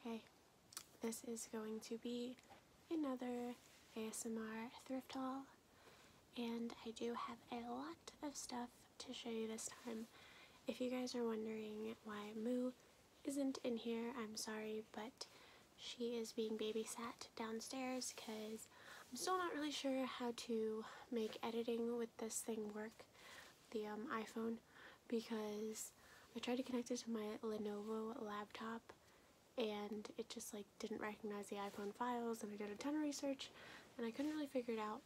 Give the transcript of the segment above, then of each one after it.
Okay, this is going to be another ASMR thrift haul, and I do have a lot of stuff to show you this time. If you guys are wondering why Moo isn't in here, I'm sorry, but she is being babysat downstairs because I'm still not really sure how to make editing with this thing work, the iPhone, because I tried to connect it to my Lenovo laptop and it just like didn't recognize the iPhone files, and I did a ton of research and I couldn't really figure it out.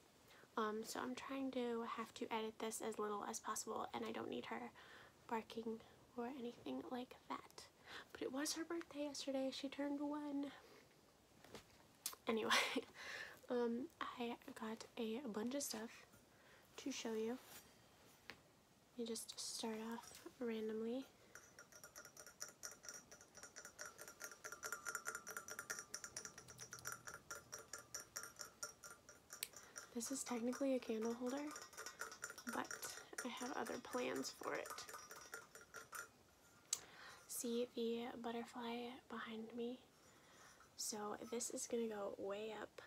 So I'm trying to have to edit this as little as possible, and I don't need her barking or anything like that. But it was her birthday yesterday. She turned 1. Anyway, I got a bunch of stuff to show you. You just start off randomly. This is technically a candle holder, but I have other plans for it. See the butterfly behind me? So this is going to go way up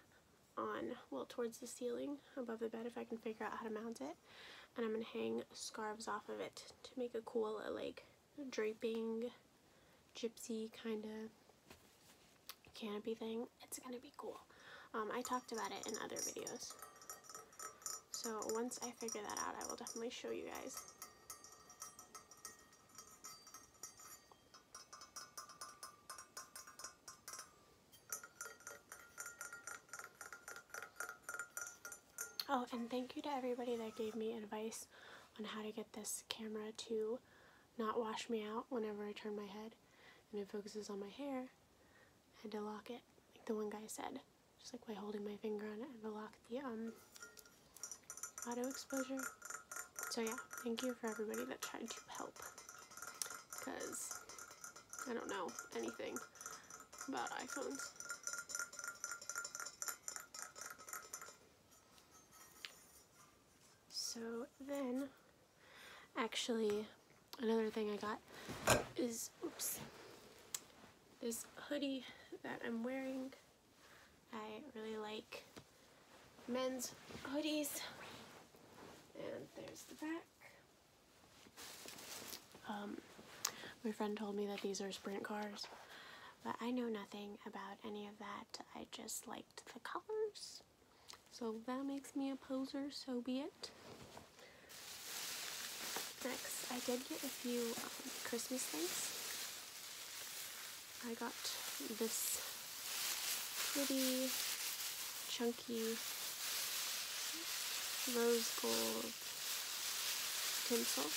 on, well, towards the ceiling above the bed if I can figure out how to mount it. And I'm going to hang scarves off of it to make a cool, like, draping, gypsy kind of canopy thing. It's going to be cool. I talked about it in other videos. So once I figure that out, I will definitely show you guys. Oh, and thank you to everybody that gave me advice on how to get this camera to not wash me out whenever I turn my head and it focuses on my hair. I had to lock it, like the one guy said, just like by holding my finger on it and to lock the auto exposure. So yeah, thank you for everybody that tried to help, because I don't know anything about iPhones. So then, actually, another thing I got is, oops, this hoodie that I'm wearing. I really like men's hoodies. And there's the back. My friend told me that these are sprint cars, but I know nothing about any of that. I just liked the colors. So that makes me a poser, so be it. Next, I did get a few Christmas things. I got this pretty chunky rose gold tinsel.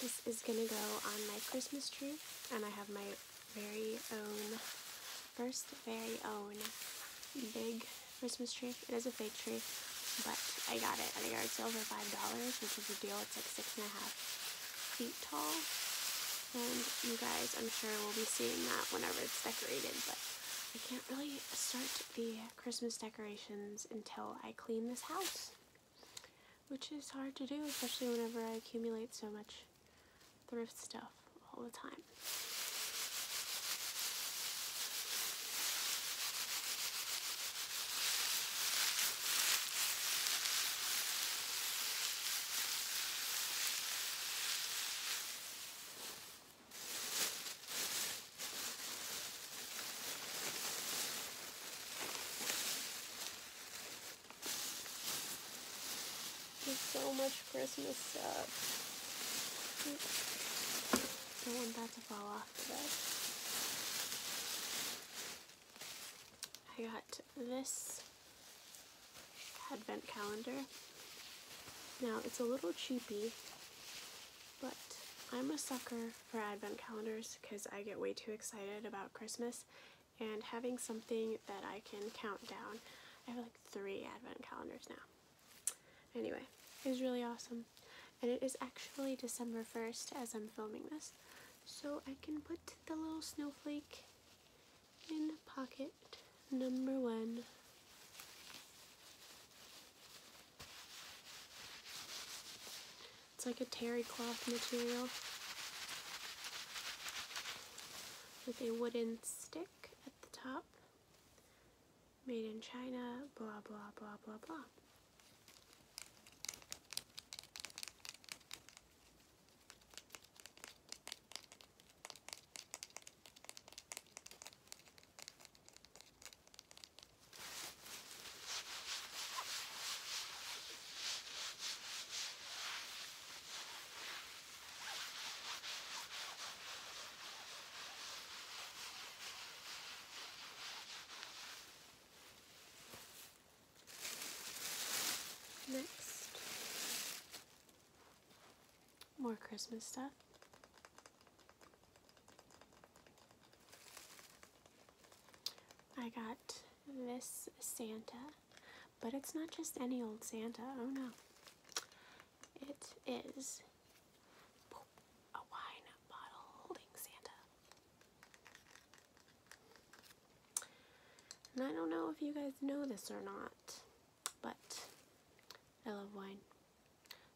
This is gonna go on my Christmas tree, and I have my very own big Christmas tree. It is a fake tree, but I got it at a yard sale for $5, which is a deal. It's like 6.5 feet tall, and you guys, I'm sure, will be seeing that whenever it's decorated, but I can't really start the Christmas decorations until I clean this house, which is hard to do, especially whenever I accumulate so much thrift stuff all the time. There's so much Christmas stuff. Don't want that to fall off today. I got this advent calendar. Now, it's a little cheapy, but I'm a sucker for advent calendars because I get way too excited about Christmas, and having something that I can count down. I have like 3 advent calendars now. Anyway, it was really awesome. And it is actually December 1st as I'm filming this. so I can put the little snowflake in pocket number 1. It's like a terry cloth material with a wooden stick at the top. Made in China, blah blah blah blah blah. Next, more Christmas stuff. I got this Santa, but it's not just any old Santa, oh no. It is a wine bottle holding Santa. And I don't know if you guys know this or not, but I love wine,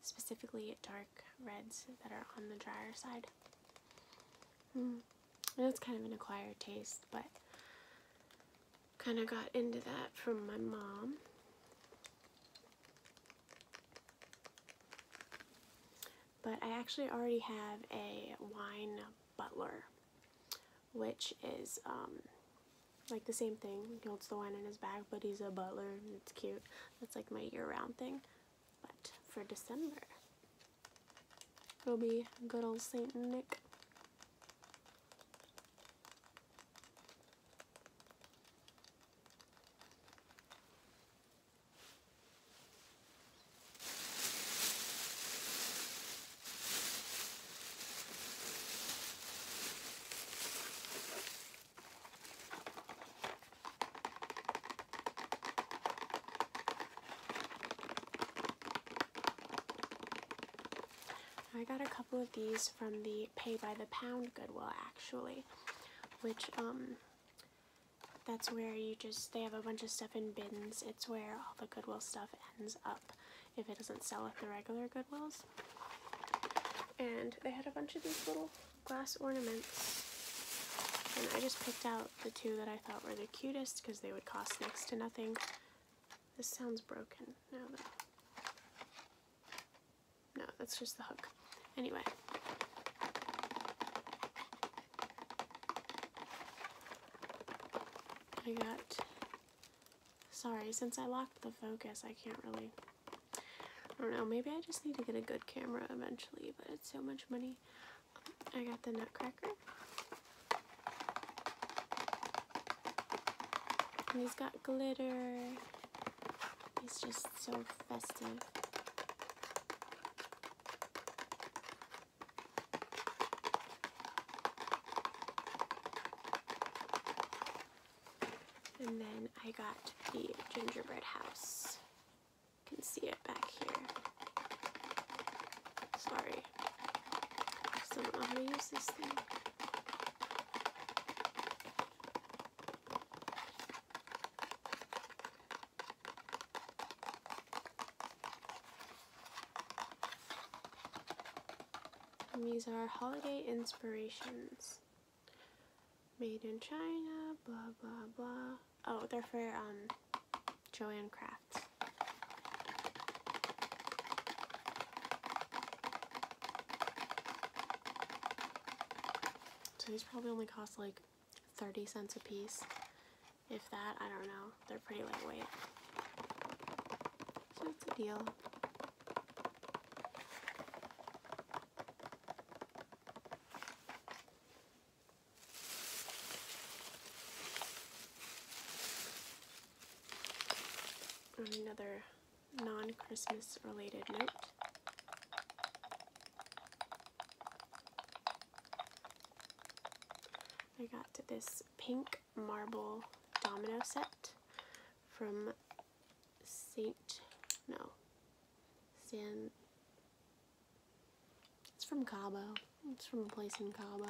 specifically dark reds that are on the drier side. I know it's kind of an acquired taste, but kind of got into that from my mom. But I actually already have a wine butler, which is like the same thing. He holds the wine in his bag, but he's a butler and it's cute. That's like my year-round thing. But for December, it'll be good old Saint Nick. I got a couple of these from the Pay by the Pound Goodwill, actually, which, that's where they have a bunch of stuff in bins. It's where all the Goodwill stuff ends up if it doesn't sell at the regular Goodwills. And they had a bunch of these little glass ornaments, and I just picked out the 2 that I thought were the cutest because they would cost next to nothing. This sounds broken. No, that's just the hook. Anyway. Sorry, since I locked the focus, I can't really, I don't know, maybe I just need to get a good camera eventually, but it's so much money. I got the Nutcracker. And he's got glitter. He's just so festive. And then I got the gingerbread house. You can see it back here. Sorry. I still don't know how to use this thing. And these are holiday inspirations. Made in China, blah, blah, blah. Oh, they're for, Joanne Crafts. So these probably only cost like 30 cents a piece. If that, I don't know. They're pretty lightweight. So it's a deal. On another non-Christmas related note, I got this pink marble domino set from it's from Cabo. It's from a place in Cabo,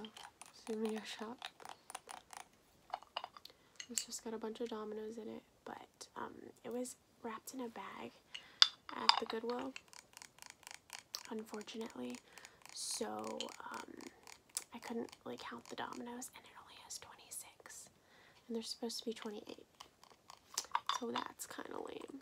souvenir shop. It's just got a bunch of dominoes in it, but it was wrapped in a bag at the Goodwill, unfortunately. So I couldn't like count the dominoes, and it only has 26, and there's supposed to be 28. So that's kind of lame.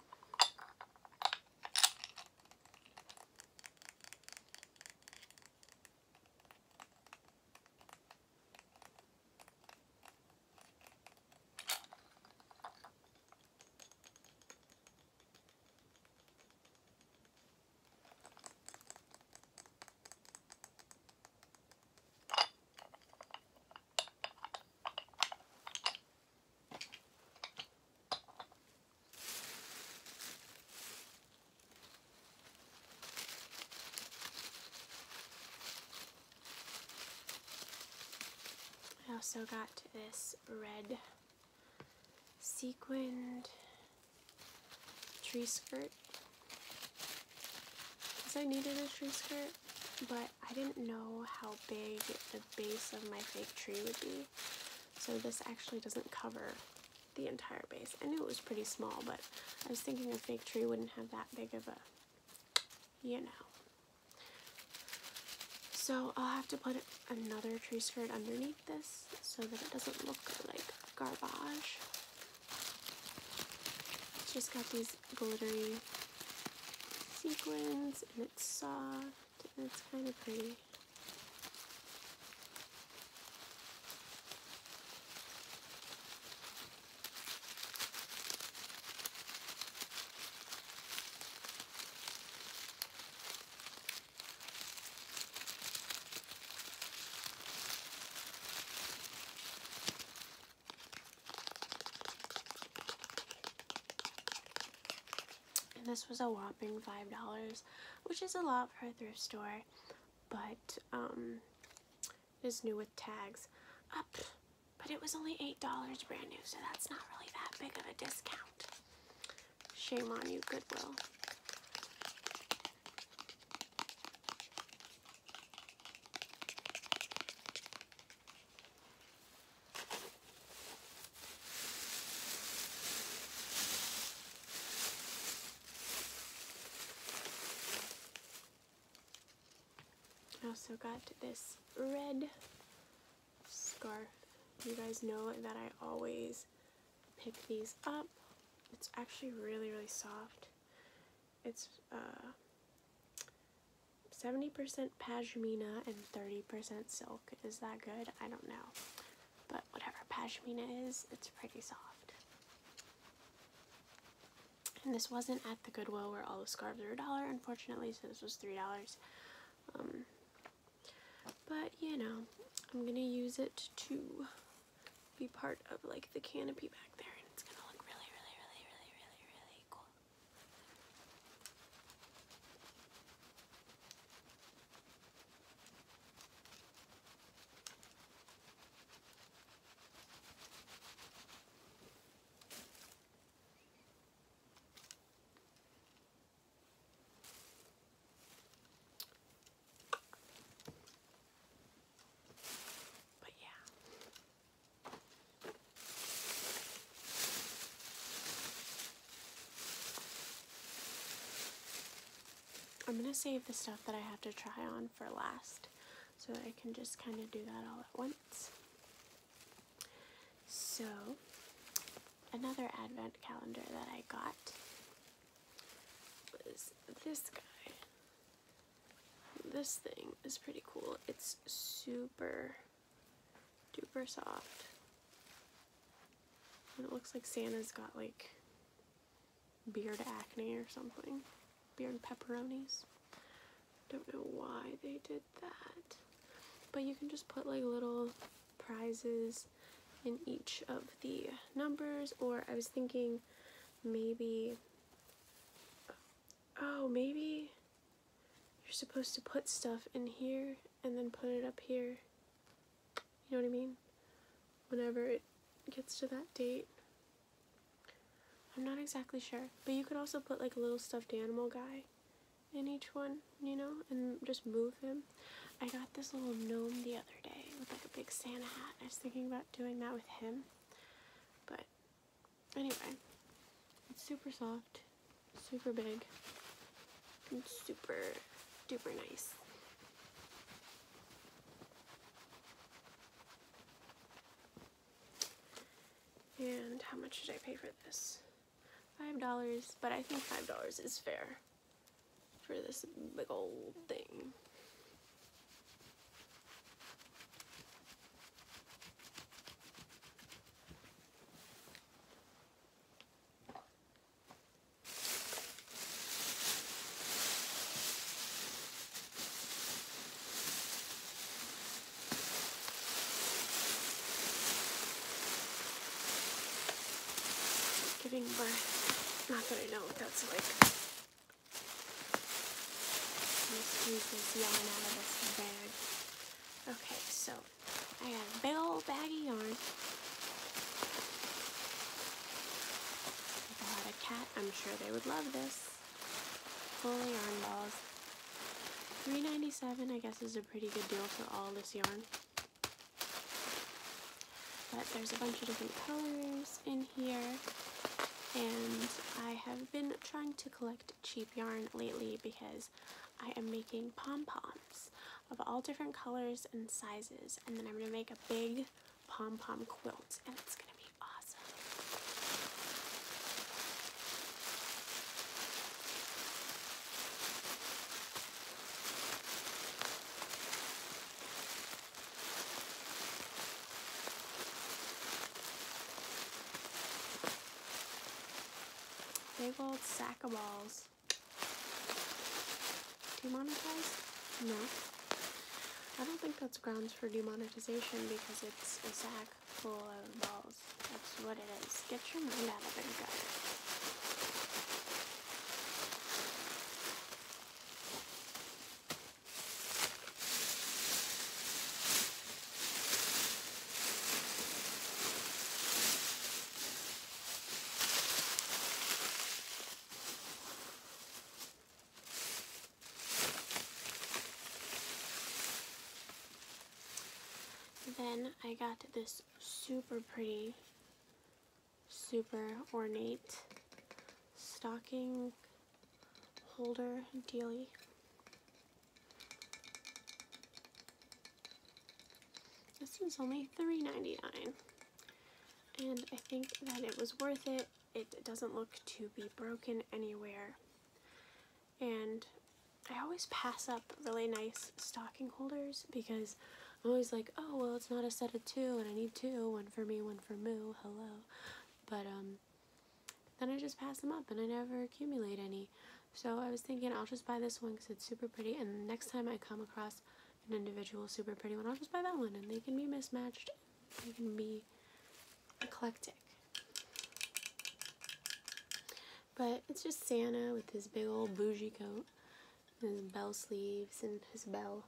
I also got this red sequined tree skirt because I needed a tree skirt, but I didn't know how big the base of my fake tree would be, so this actually doesn't cover the entire base. I knew it was pretty small, but I was thinking a fake tree wouldn't have that big of a, you know. So I'll have to put another tree skirt underneath this so that it doesn't look like garbage. It's just got these glittery sequins, and it's soft, and it's kind of pretty. This was a whopping $5, which is a lot for a thrift store, but it is new with tags. But it was only $8 brand new, so that's not really that big of a discount. Shame on you, Goodwill. I also got this red scarf. You guys know that I always pick these up. It's actually really, really soft. It's 70% pashmina and 30% silk. Is that good? I don't know. But whatever pashmina is, it's pretty soft. And this wasn't at the Goodwill where all the scarves are $1, unfortunately, so this was $3. But, you know, I'm gonna use it to be part of, like, the canopy back there, and it's gonna look really, really, really, really, really, really cool. But yeah. I'm gonna save the stuff that I have to try on for last, so that I can just kind of do that all at once. So, another advent calendar that I got was this guy. This thing is pretty cool. It's super duper soft. And it looks like Santa's got like beard acne or something. Beard pepperonis. Don't know why they did that. But you can just put like little prizes in each of the numbers, or I was thinking maybe, oh, maybe you're supposed to put stuff in here and then put it up here. You know what I mean? Whenever it gets to that date. I'm not exactly sure, but you could also put like a little stuffed animal guy in each one, you know, and just move him. I got this little gnome the other day with like a big Santa hat. I was thinking about doing that with him. But anyway, it's super soft, super big, and super duper nice. And how much did I pay for this? $5, but I think $5 is fair for this big old thing. Giving birth. Not that I know what that's like. Let's squeeze this yarn out of this bag. Okay, so I got a big old bag of yarn. If I had a cat, I'm sure they would love this. Full of yarn balls. $3.97, I guess, is a pretty good deal for all this yarn. But there's a bunch of different colors in here. And I have been trying to collect cheap yarn lately because I am making pom-poms of all different colors and sizes, and then I'm going to make a big pom-pom quilt, and it's going to be awesome. Big old sack of balls. Demonetized? No. I don't think that's grounds for demonetization because it's a sack full of balls. That's what it is. Get your mind out of it, guys. Then I got this super pretty, super ornate stocking holder dealie. This was only $3.99, and I think that it was worth it. It doesn't look to be broken anywhere, and I always pass up really nice stocking holders because I'm always like, oh, well, it's not a set of two, and I need two, one for me, one for Moo, hello. But, then I just pass them up, and I never accumulate any. So I was thinking I'll just buy this one because it's super pretty, and next time I come across an individual super pretty one, I'll just buy that one, and they can be mismatched, they can be eclectic. But it's just Santa with his big old bougie coat, his bell sleeves, and his bell.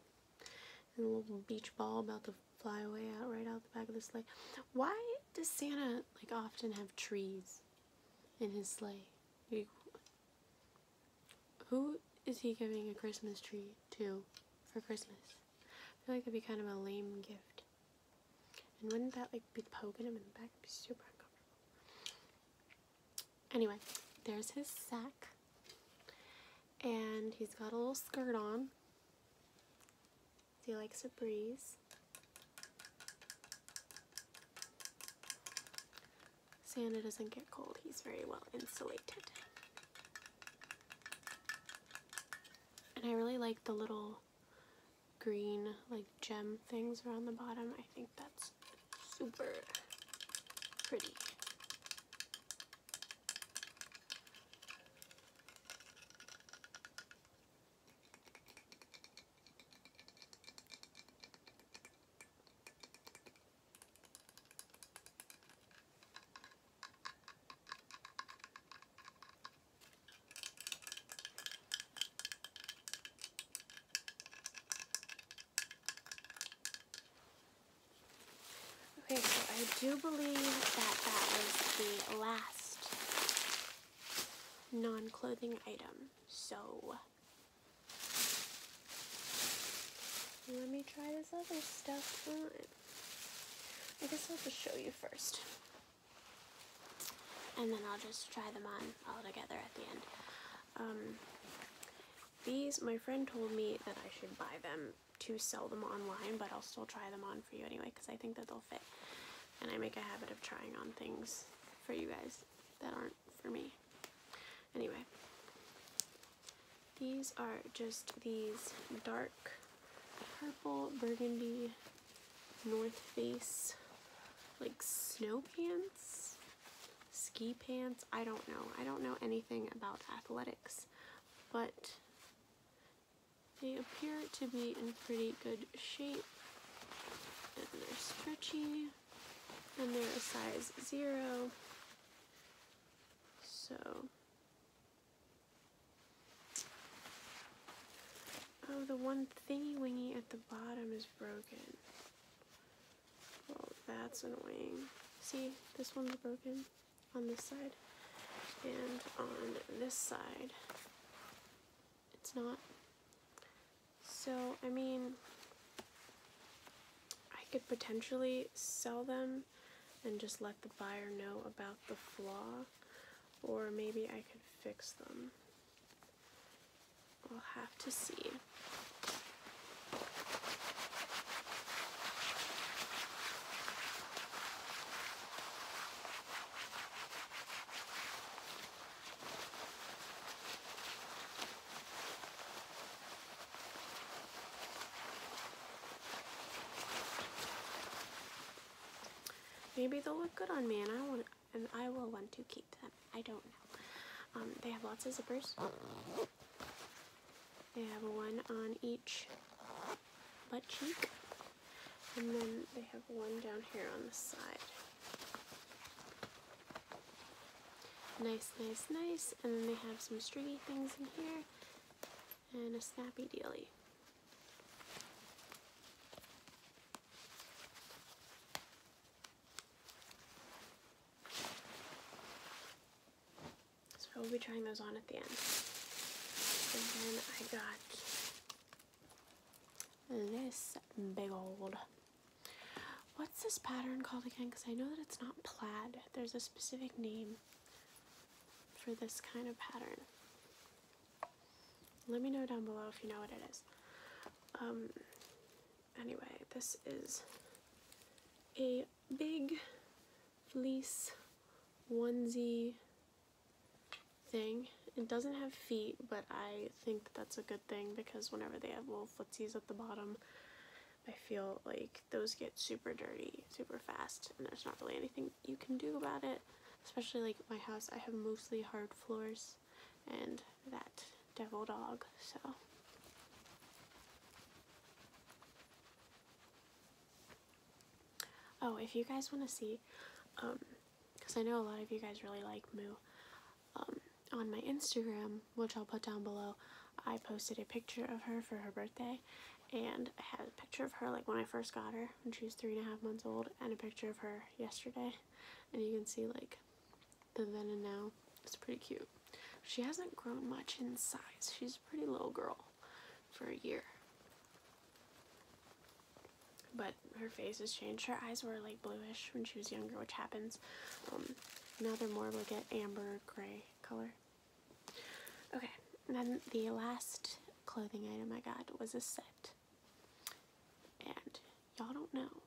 And a little beach ball about to fly away out right out the back of the sleigh. Why does Santa like often have trees in his sleigh? Like, who is he giving a Christmas tree to for Christmas? I feel like that'd be kind of a lame gift. And wouldn't that like be poking him in the back? It'd be super uncomfortable. Anyway, there's his sack. And he's got a little skirt on. He likes a breeze. Santa doesn't get cold. He's very well insulated. And I really like the little green, like, gem things around the bottom. I think that's super pretty. Okay, so I do believe that was the last non-clothing item. So let me try this other stuff on. I guess I'll just show you first. And then I'll just try them on all together at the end. These, my friend told me that I should buy them to sell them online, but I'll still try them on for you anyway because I think that they'll fit. And I make a habit of trying on things for you guys that aren't for me. Anyway, these are just these dark purple burgundy North Face like snow pants, ski pants. I don't know anything about athletics, but they appear to be in pretty good shape, and they're stretchy, and they're a size 0. So, oh, the one thingy wingy at the bottom is broken. Well, that's annoying. See, this one's broken on this side, and on this side, it's not. So, I mean, I could potentially sell them and just let the buyer know about the flaw, or maybe I could fix them. I'll have to see. Maybe they'll look good on me, and I will want to keep them. I don't know. They have lots of zippers. They have one on each butt cheek, and then they have one down here on the side. Nice, nice, nice. And then they have some stringy things in here, and a snappy dealy. We'll be trying those on at the end. And then I got this big old, what's this pattern called again? Because I know that it's not plaid. There's a specific name for this kind of pattern. Let me know down below if you know what it is. Anyway, this is a big fleece onesie thing. It doesn't have feet, but I think that that's a good thing because whenever they have little footsies at the bottom, I feel like those get super dirty super fast, and there's not really anything you can do about it. Especially like my house, I have mostly hard floors and that devil dog, so. Oh, if you guys want to see, because I know a lot of you guys really like Moo, on my Instagram, which I'll put down below, I posted a picture of her for her birthday, and I had a picture of her like when I first got her, when she was 3.5 months old, and a picture of her yesterday, and you can see like the then and now. It's pretty cute. She hasn't grown much in size. She's a pretty little girl for a year. But her face has changed. Her eyes were like bluish when she was younger, which happens. Now they're more like an amber gray color. Okay, and then the last clothing item I got was a set. And y'all don't know,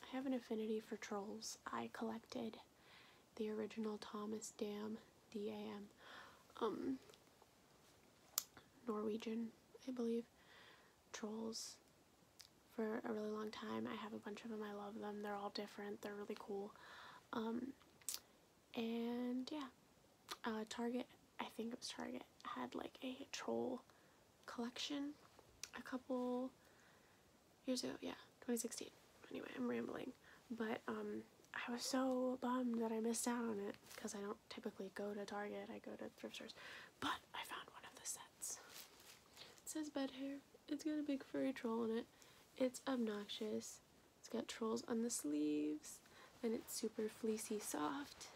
I have an affinity for trolls. I collected the original Thomas Dam, D-A-M, Norwegian, I believe, trolls for a really long time. I have a bunch of them. I love them. They're all different. They're really cool. And yeah, Target, I think it was Target, had like a troll collection a couple years ago. Yeah, 2016. Anyway, I'm rambling, but I was so bummed that I missed out on it because I don't typically go to Target. I go to thrift stores, but I found one of the sets. It says bed hair. It's got a big furry troll in it. It's obnoxious. It's got trolls on the sleeves, and it's super fleecy soft.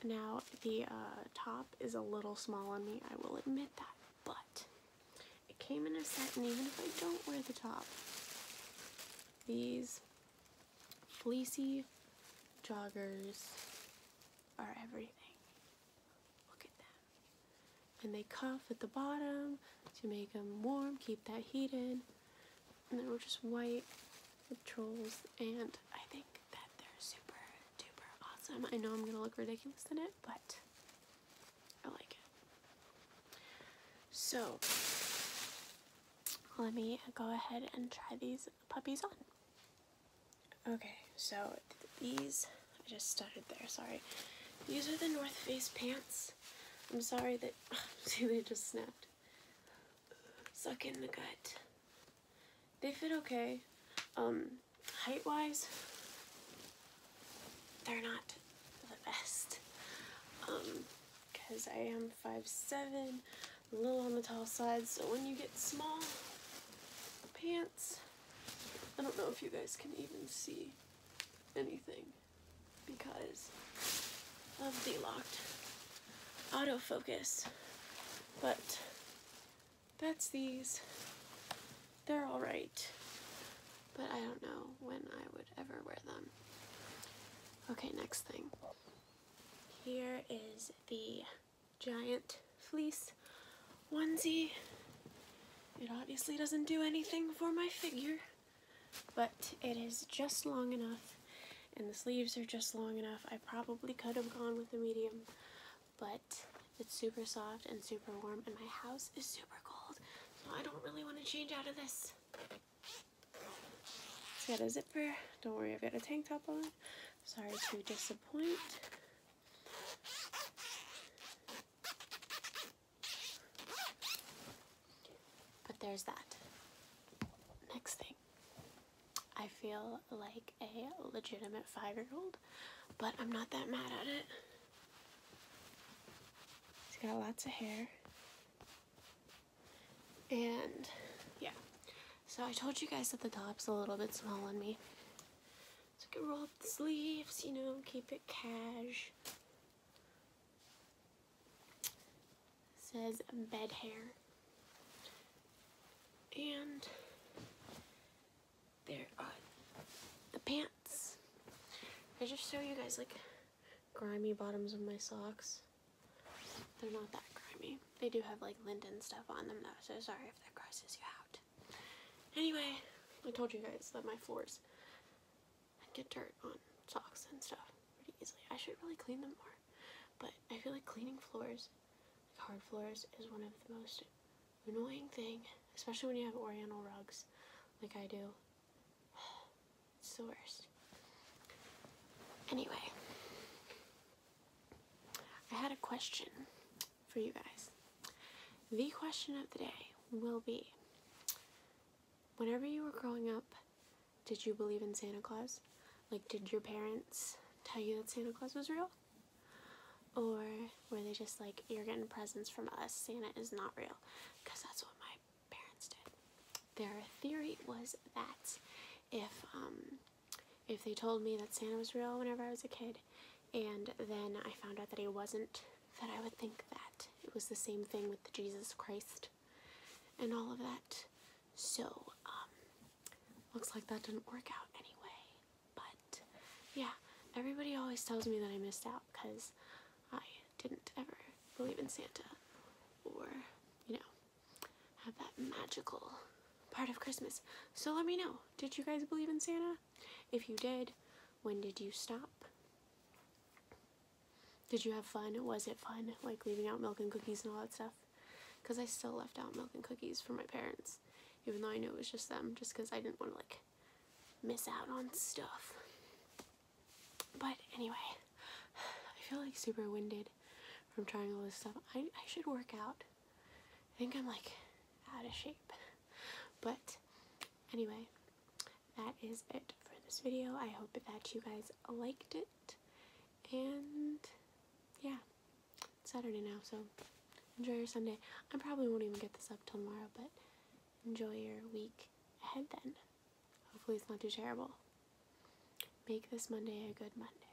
Now, the top is a little small on me, I will admit that, but it came in a set, and even if I don't wear the top, these fleecy joggers are everything. Look at them. And they cuff at the bottom to make them warm, keep that heat in. And they were just white with trolls, and I think that they're super duper awesome. I know I'm gonna look ridiculous in it, but I like it. So let me go ahead and try these puppies on. Okay, so these, I just stuttered there, sorry. These are the North Face pants. I'm sorry that, see, they just snapped. Suck in the gut. They fit okay. Height-wise, they're not the best. Because I am 5'7", a little on the tall side, so when you get small pants, I don't know if you guys can even see anything because of the locked autofocus, but that's these. They're alright, but I don't know when I would ever wear them. Okay, next thing. Here is the giant fleece onesie. It obviously doesn't do anything for my figure, but it is just long enough, and the sleeves are just long enough. I probably could have gone with a medium, but it's super soft and super warm, and my house is super cold, so I don't really want to change out of this. It's got a zipper. Don't worry, I've got a tank top on. Sorry to disappoint. But there's that. Next thing. I feel like a legitimate 5-year-old, but I'm not that mad at it. He's got lots of hair. And yeah. So I told you guys that the top's a little bit small on me. So I can roll up the sleeves, you know, keep it cash. It says bed hair. And there are the pants. I just show you guys like grimy bottoms of my socks. They're not that grimy. They do have like lint and stuff on them though, so sorry if that grosses you out. Anyway, I told you guys that my floors get dirt on socks and stuff pretty easily. I should really clean them more, but I feel like cleaning floors, like hard floors, is one of the most annoying thing, especially when you have oriental rugs like I do. It's the worst. Anyway, I had a question for you guys. The question of the day will be, whenever you were growing up, did you believe in Santa Claus? Like, did your parents tell you that Santa Claus was real? Or were they just like, you're getting presents from us, Santa is not real? Because that's what my parents did. Their theory was that if they told me that Santa was real whenever I was a kid, and then I found out that he wasn't, that I would think that it was the same thing with Jesus Christ and all of that. So, looks like that didn't work out anyway. But, yeah, everybody always tells me that I missed out because I didn't ever believe in Santa or, you know, have that magical part of Christmas. So let me know, did you guys believe in Santa? If you did, when did you stop? Did you have fun? Was it fun, like leaving out milk and cookies and all that stuff? Because I still left out milk and cookies for my parents, even though I knew it was just them, just because I didn't want to, like, miss out on stuff. But anyway, I feel, like, super winded from trying all this stuff. I should work out. I think I'm, like, out of shape. But anyway, that is it for this video. I hope that you guys liked it. And yeah, it's Saturday now, so enjoy your Sunday. I probably won't even get this up till tomorrow, but enjoy your week ahead then. Hopefully it's not too terrible. Make this Monday a good Monday.